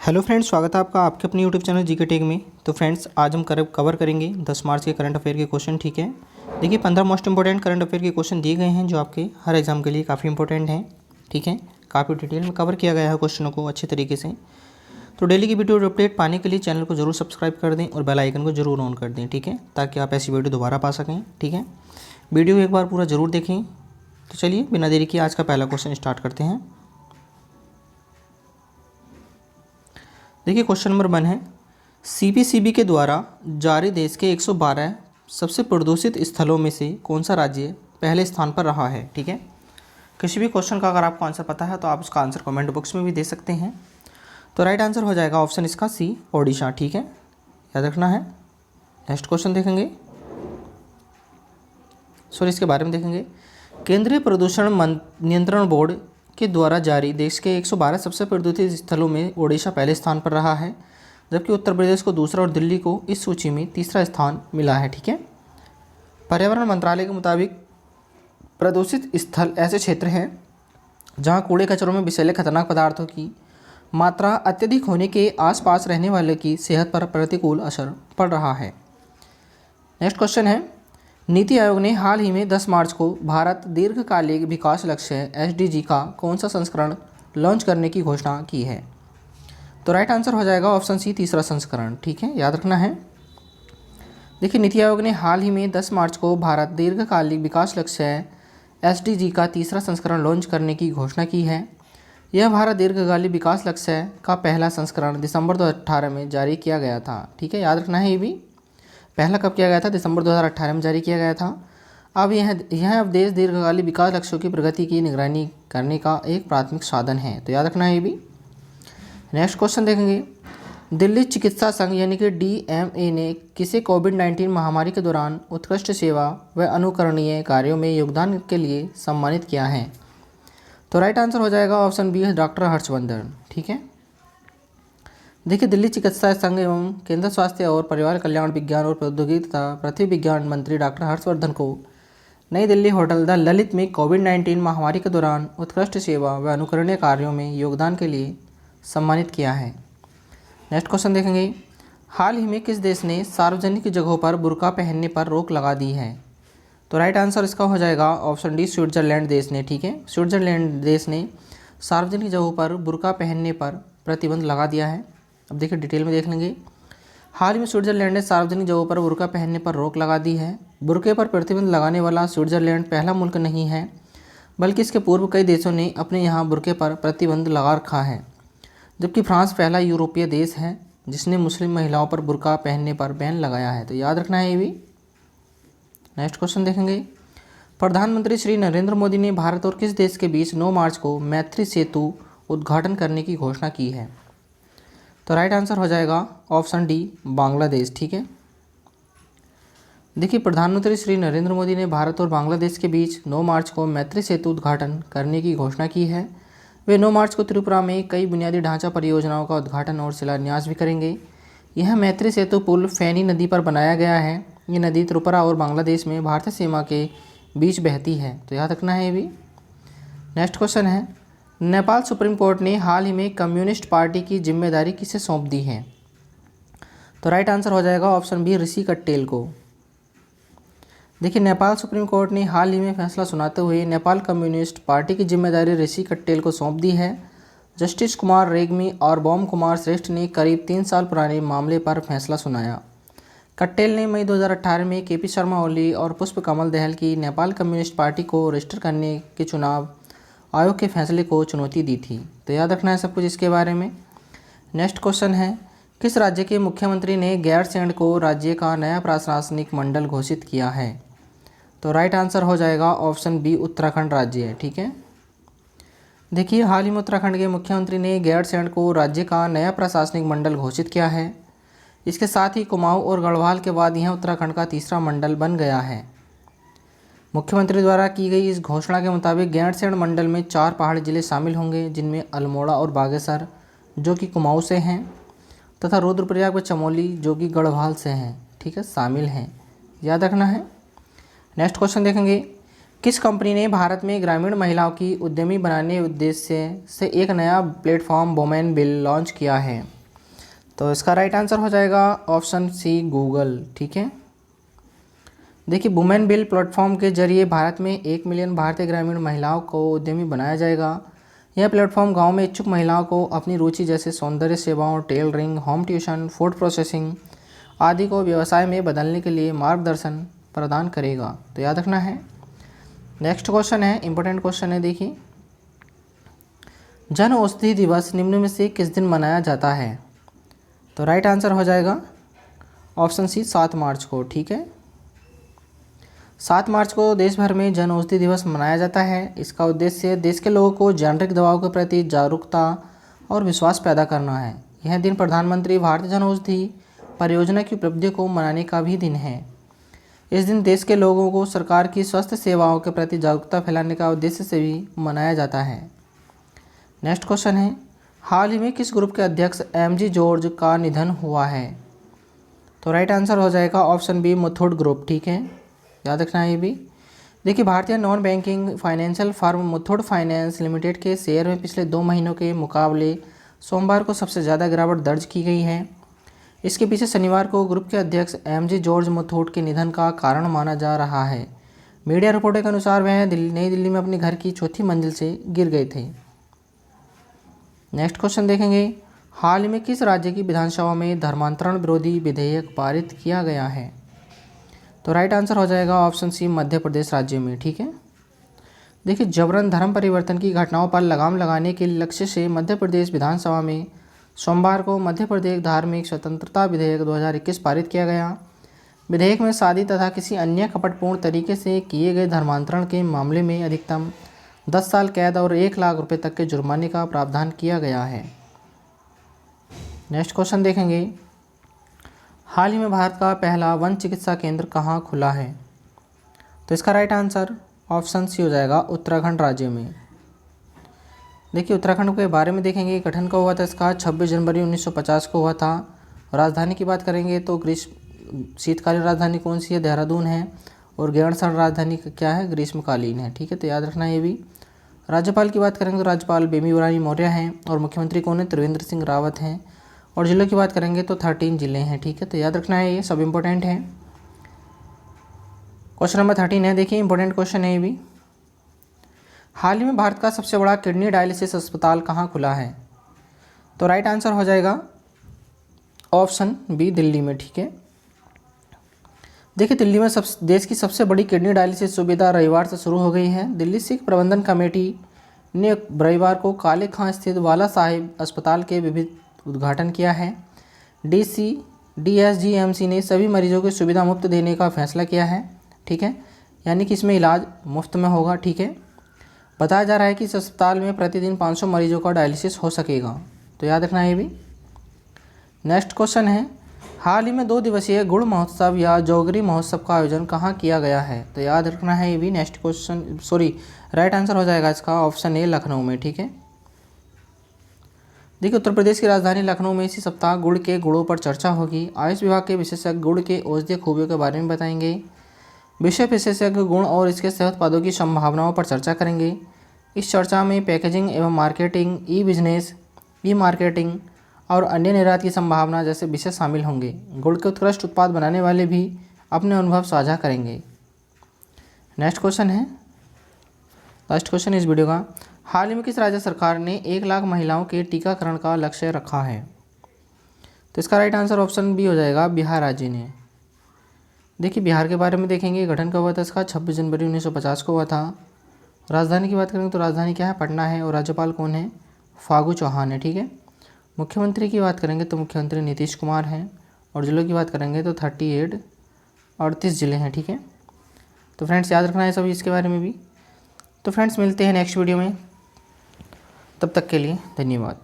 Hello friends, स्वागत है आपका आपके अपने यूट्यूब चैनल जीके टेक में। तो फ्रेंड्स, आज हम कवर करेंगे 10 मार्च के करंट अफेयर के क्वेश्चन। ठीक है, देखिए 15 मोस्ट इंपॉर्टेंट करंट अफेयर के क्वेश्चन दिए गए हैं जो आपके हर एग्जाम के लिए काफ़ी इंपॉर्टेंट हैं। ठीक है, काफ़ी डिटेल में कवर किया गया है क्वेश्चनों को अच्छे तरीके से। तो डेली की वीडियो अपडेट पाने के लिए चैनल को जरूर सब्सक्राइब कर दें और बेल आइकन को जरूर ऑन कर दें। ठीक है, ताकि आप ऐसी वीडियो दोबारा पा सकें। ठीक है, वीडियो एक बार पूरा ज़रूर देखें। तो चलिए बिना देरी किए आज का पहला क्वेश्चन स्टार्ट करते हैं। देखिए क्वेश्चन नंबर 1 है, सीपीसीबी के द्वारा जारी देश के 112 सबसे प्रदूषित स्थलों में से कौन सा राज्य पहले स्थान पर रहा है। ठीक है, किसी भी क्वेश्चन का अगर आपको आंसर पता है तो आप उसका आंसर कमेंट बॉक्स में भी दे सकते हैं। तो राइट आंसर हो जाएगा ऑप्शन इसका सी, ओडिशा। ठीक है, याद रखना है। नेक्स्ट क्वेश्चन देखेंगे, इसके बारे में देखेंगे। केंद्रीय प्रदूषण नियंत्रण बोर्ड के द्वारा जारी देश के 112 सबसे प्रदूषित स्थलों में ओडिशा पहले स्थान पर रहा है, जबकि उत्तर प्रदेश को दूसरा और दिल्ली को इस सूची में तीसरा स्थान मिला है। ठीक है, पर्यावरण मंत्रालय के मुताबिक प्रदूषित स्थल ऐसे क्षेत्र हैं जहां कूड़े कचरों में विषैले खतरनाक पदार्थों की मात्रा अत्यधिक होने के आसपास रहने वाले की सेहत पर प्रतिकूल असर पड़ रहा है। नेक्स्ट क्वेश्चन है, नीति आयोग ने हाल ही में 10 मार्च को भारत दीर्घकालिक विकास लक्ष्य एसडीजी का कौन सा संस्करण लॉन्च करने की घोषणा की है। तो राइट आंसर हो जाएगा ऑप्शन सी, तीसरा संस्करण। ठीक है, याद रखना है। देखिए नीति आयोग ने हाल ही में 10 मार्च को भारत दीर्घकालिक विकास लक्ष्य एसडीजी का तीसरा संस्करण लॉन्च करने की घोषणा की है। यह भारत दीर्घकालिक विकास लक्ष्य का पहला संस्करण दिसंबर 2018 में जारी किया गया था। ठीक है, याद रखना है। ये भी पहला कब किया गया था? दिसंबर 2018 में जारी किया गया था। अब यह अब देश दीर्घकालिक विकास लक्ष्यों की प्रगति की निगरानी करने का एक प्राथमिक साधन है। तो याद रखना है ये भी। नेक्स्ट क्वेश्चन देखेंगे, दिल्ली चिकित्सा संघ यानी कि डीएमए ने किसे कोविड-19 महामारी के दौरान उत्कृष्ट सेवा व अनुकरणीय कार्यों में योगदान के लिए सम्मानित किया है। तो राइट आंसर हो जाएगा ऑप्शन बी, डॉक्टर हर्षवर्धन। ठीक है, देखिए दिल्ली चिकित्सा संघ एवं केंद्र स्वास्थ्य और परिवार कल्याण विज्ञान और प्रौद्योगिकी तथा पृथ्वी विज्ञान मंत्री डॉक्टर हर्षवर्धन को नई दिल्ली होटल द ललित में कोविड-19 महामारी के दौरान उत्कृष्ट सेवा व अनुकरणीय कार्यों में योगदान के लिए सम्मानित किया है। नेक्स्ट क्वेश्चन देखेंगे, हाल ही में किस देश ने सार्वजनिक जगहों पर बुर्का पहनने पर रोक लगा दी है। तो राइट आंसर इसका हो जाएगा ऑप्शन डी, स्विट्जरलैंड देश ने। ठीक है, स्विट्जरलैंड देश ने सार्वजनिक जगहों पर बुर्का पहनने पर प्रतिबंध लगा दिया है। अब देखिए डिटेल में देख लेंगे। हाल ही में स्विट्जरलैंड ने सार्वजनिक जगहों पर बुर्का पहनने पर रोक लगा दी है। बुर्के पर प्रतिबंध लगाने वाला स्विट्जरलैंड पहला मुल्क नहीं है, बल्कि इसके पूर्व कई देशों ने अपने यहाँ बुर्के पर प्रतिबंध लगा रखा है, जबकि फ्रांस पहला यूरोपीय देश है जिसने मुस्लिम महिलाओं पर बुर्का पहनने पर बैन लगाया है। तो याद रखना है ये भी। नेक्स्ट क्वेश्चन देखेंगे, प्रधानमंत्री श्री नरेंद्र मोदी ने भारत और किस देश के बीच 9 मार्च को मैत्री सेतु उद्घाटन करने की घोषणा की है। तो राइट आंसर हो जाएगा ऑप्शन डी, बांग्लादेश। ठीक है, देखिए प्रधानमंत्री श्री नरेंद्र मोदी ने भारत और बांग्लादेश के बीच 9 मार्च को मैत्री सेतु उद्घाटन करने की घोषणा की है। वे 9 मार्च को त्रिपुरा में कई बुनियादी ढांचा परियोजनाओं का उद्घाटन और शिलान्यास भी करेंगे। यह मैत्री सेतु पुल फैनी नदी पर बनाया गया है। ये नदी त्रिपुरा और बांग्लादेश में भारतीय सीमा के बीच बहती है। तो याद रखना है ये भी। नेक्स्ट क्वेश्चन है, नेपाल सुप्रीम कोर्ट ने हाल ही में कम्युनिस्ट पार्टी की जिम्मेदारी किसे सौंप दी है। तो राइट आंसर हो जाएगा ऑप्शन बी, ऋषि कट्टेल को। देखिए नेपाल सुप्रीम कोर्ट ने हाल ही में फैसला सुनाते हुए नेपाल कम्युनिस्ट पार्टी की जिम्मेदारी ऋषि कट्टेल को सौंप दी है। जस्टिस कुमार रेग्मी और बॉम कुमार श्रेष्ठ ने करीब 3 साल पुराने मामले पर फैसला सुनाया। कट्टेल ने मई 2018 में केपी शर्मा ओली और पुष्प कमल दहल की नेपाल कम्युनिस्ट पार्टी को रजिस्टर करने के चुनाव आयोग के फैसले को चुनौती दी थी। तो याद रखना है सब कुछ इसके बारे में। नेक्स्ट क्वेश्चन है, किस राज्य के मुख्यमंत्री ने गैरसैंण को राज्य का नया प्रशासनिक मंडल घोषित किया है। तो राइट आंसर हो जाएगा ऑप्शन बी, उत्तराखंड राज्य है। ठीक है, देखिए हाल ही में उत्तराखंड के मुख्यमंत्री ने गैरसैंण को राज्य का नया प्रशासनिक मंडल घोषित किया है। इसके साथ ही कुमाऊं और गढ़वाल के बाद यह उत्तराखंड का तीसरा मंडल बन गया है। मुख्यमंत्री द्वारा की गई इस घोषणा के मुताबिक गैरसैंण मंडल में 4 पहाड़ी जिले शामिल होंगे, जिनमें अल्मोड़ा और बागेश्वर जो कि कुमाऊं से हैं, तथा रुद्रप्रयाग व चमोली जो कि गढ़वाल से हैं। ठीक है, शामिल हैं, याद रखना है। नेक्स्ट क्वेश्चन देखेंगे, किस कंपनी ने भारत में ग्रामीण महिलाओं की उद्यमी बनाने उद्देश्य से एक नया प्लेटफॉर्म वोमेन बिल लॉन्च किया है। तो इसका राइट आंसर हो जाएगा ऑप्शन सी गूगल। ठीक है। देखिए वुमेन बिल प्लेटफॉर्म के जरिए भारत में 1 मिलियन भारतीय ग्रामीण महिलाओं को उद्यमी बनाया जाएगा। यह प्लेटफॉर्म गांव में इच्छुक महिलाओं को अपनी रुचि जैसे सौंदर्य सेवाओं, tailoring, home tuition, food processing आदि को व्यवसाय में बदलने के लिए मार्गदर्शन प्रदान करेगा। तो याद रखना है। नेक्स्ट क्वेश्चन है, इंपॉर्टेंट क्वेश्चन है। देखिए जन औषधि दिवस निम्न में से किस दिन मनाया जाता है? तो राइट आंसर हो जाएगा ऑप्शन सी 7 मार्च को। ठीक है। 7 मार्च को देश भर में जन औषधि दिवस मनाया जाता है। इसका उद्देश्य देश के लोगों को जेनेरिक दवाओं के प्रति जागरूकता और विश्वास पैदा करना है। यह दिन प्रधानमंत्री भारतीय जन औषधि परियोजना की उपलब्धि को मनाने का भी दिन है। इस दिन देश के लोगों को सरकार की स्वास्थ्य सेवाओं के प्रति जागरूकता फैलाने का उद्देश्य से भी मनाया जाता है। नेक्स्ट क्वेश्चन है, हाल ही में किस ग्रुप के अध्यक्ष एमजी जॉर्ज का निधन हुआ है? तो राइट आंसर हो जाएगा ऑप्शन बी मुथूट ग्रुप। ठीक है, याद रखना है ये भी। देखिए भारतीय non banking financial firm Muthoot finance limited के शेयर में पिछले 2 महीनों के मुकाबले सोमवार को सबसे ज़्यादा गिरावट दर्ज की गई है। इसके पीछे शनिवार को ग्रुप के अध्यक्ष एमजी जॉर्ज मुथूट के निधन का कारण माना जा रहा है। मीडिया रिपोर्टों के अनुसार वह नई दिल्ली में अपने घर की 4थी मंजिल से गिर गए थे। नेक्स्ट क्वेश्चन देखेंगे, हाल ही में किस राज्य की विधानसभा में धर्मांतरण विरोधी विधेयक पारित किया गया है? तो राइट आंसर हो जाएगा ऑप्शन सी मध्य प्रदेश राज्य में। ठीक है। देखिए जबरन धर्म परिवर्तन की घटनाओं पर लगाम लगाने के लक्ष्य से मध्य प्रदेश विधानसभा में सोमवार को मध्य प्रदेश धार्मिक स्वतंत्रता विधेयक 2021 पारित किया गया। विधेयक में शादी तथा किसी अन्य कपटपूर्ण तरीके से किए गए धर्मांतरण के मामले में अधिकतम 10 साल कैद और 1 लाख रुपए तक के जुर्माने का प्रावधान किया गया है। नेक्स्ट क्वेश्चन देखेंगे, हाल ही में भारत का पहला वन चिकित्सा केंद्र कहाँ खुला है? तो इसका राइट आंसर ऑप्शन सी हो जाएगा उत्तराखंड राज्य में। देखिए उत्तराखंड के बारे में देखेंगे, गठन कब हुआ था इसका? 26 जनवरी 1950 को हुआ था। राजधानी की बात करेंगे तो शीतकालीन राजधानी कौन सी है? देहरादून है। और गैरसैंण राजधानी क्या है? ग्रीष्मकालीन है। ठीक है, तो याद रखना है ये भी। राज्यपाल की बात करेंगे तो राज्यपाल बेबी रानी मौर्य हैं। और मुख्यमंत्री कौन है? त्रिवेंद्र सिंह रावत हैं। और जिलों की बात करेंगे तो 13 जिले हैं। ठीक है, तो याद रखना है, ये सब इंपॉर्टेंट है। क्वेश्चन नंबर 13 है, देखिए इंपॉर्टेंट क्वेश्चन है ये भी। हाल ही में भारत का सबसे बड़ा किडनी डायलिसिस अस्पताल कहाँ खुला है? तो राइट आंसर हो जाएगा ऑप्शन बी दिल्ली में। ठीक है। देखिए दिल्ली में देश की सबसे बड़ी किडनी डायलिसिस सुविधा रविवार से शुरू हो गई है। दिल्ली सिख प्रबंधन कमेटी ने रविवार को काले खां स्थित वाला साहिब अस्पताल के विविध उद्घाटन किया है। DSGMC ने सभी मरीजों को सुविधा मुफ्त देने का फैसला किया है। ठीक है, यानी कि इसमें इलाज मुफ्त में होगा। ठीक है, बताया जा रहा है कि इस अस्पताल में प्रतिदिन 500 मरीजों का डायलिसिस हो सकेगा। तो याद रखना है ये भी। नेक्स्ट क्वेश्चन है, हाल ही में 2 दिवसीय गुड़ महोत्सव या जौगरी महोत्सव का आयोजन कहाँ किया गया है? तो याद रखना है ये भी। नेक्स्ट क्वेश्चन राइट आंसर हो जाएगा इसका ऑप्शन ए लखनऊ में। ठीक है। देखिए उत्तर प्रदेश की राजधानी लखनऊ में इसी सप्ताह गुड़ के गुणों पर चर्चा होगी। आयुष विभाग के विशेषज्ञ गुड़ के औषधीय खूबियों के बारे में बताएंगे। विषय विशेषज्ञ गुण और इसके सेहत उत्पादों की संभावनाओं पर चर्चा करेंगे। इस चर्चा में पैकेजिंग एवं मार्केटिंग, ई बिजनेस, ई मार्केटिंग और अन्य निर्यात की संभावना जैसे विषय शामिल होंगे। गुड़ के उत्कृष्ट उत्पाद बनाने वाले भी अपने अनुभव साझा करेंगे। नेक्स्ट क्वेश्चन है, लास्ट क्वेश्चन इस वीडियो का, हाल ही में किस राज्य सरकार ने 1 लाख महिलाओं के टीकाकरण का लक्ष्य रखा है? तो इसका राइट आंसर ऑप्शन बी हो जाएगा बिहार राज्य ने। देखिए बिहार के बारे में देखेंगे, गठन कब हुआ था इसका? 26 जनवरी 1950 को हुआ था। राजधानी की बात करेंगे तो राजधानी क्या है? पटना है। और राज्यपाल कौन है? फागू चौहान है। ठीक है। मुख्यमंत्री की बात करेंगे तो मुख्यमंत्री नीतीश कुमार हैं। और जिलों की बात करेंगे तो 38 जिले हैं। ठीक है, तो फ्रेंड्स याद रखना है सभी इसके बारे में भी। तो फ्रेंड्स मिलते हैं नेक्स्ट वीडियो में, तब तक के लिए धन्यवाद।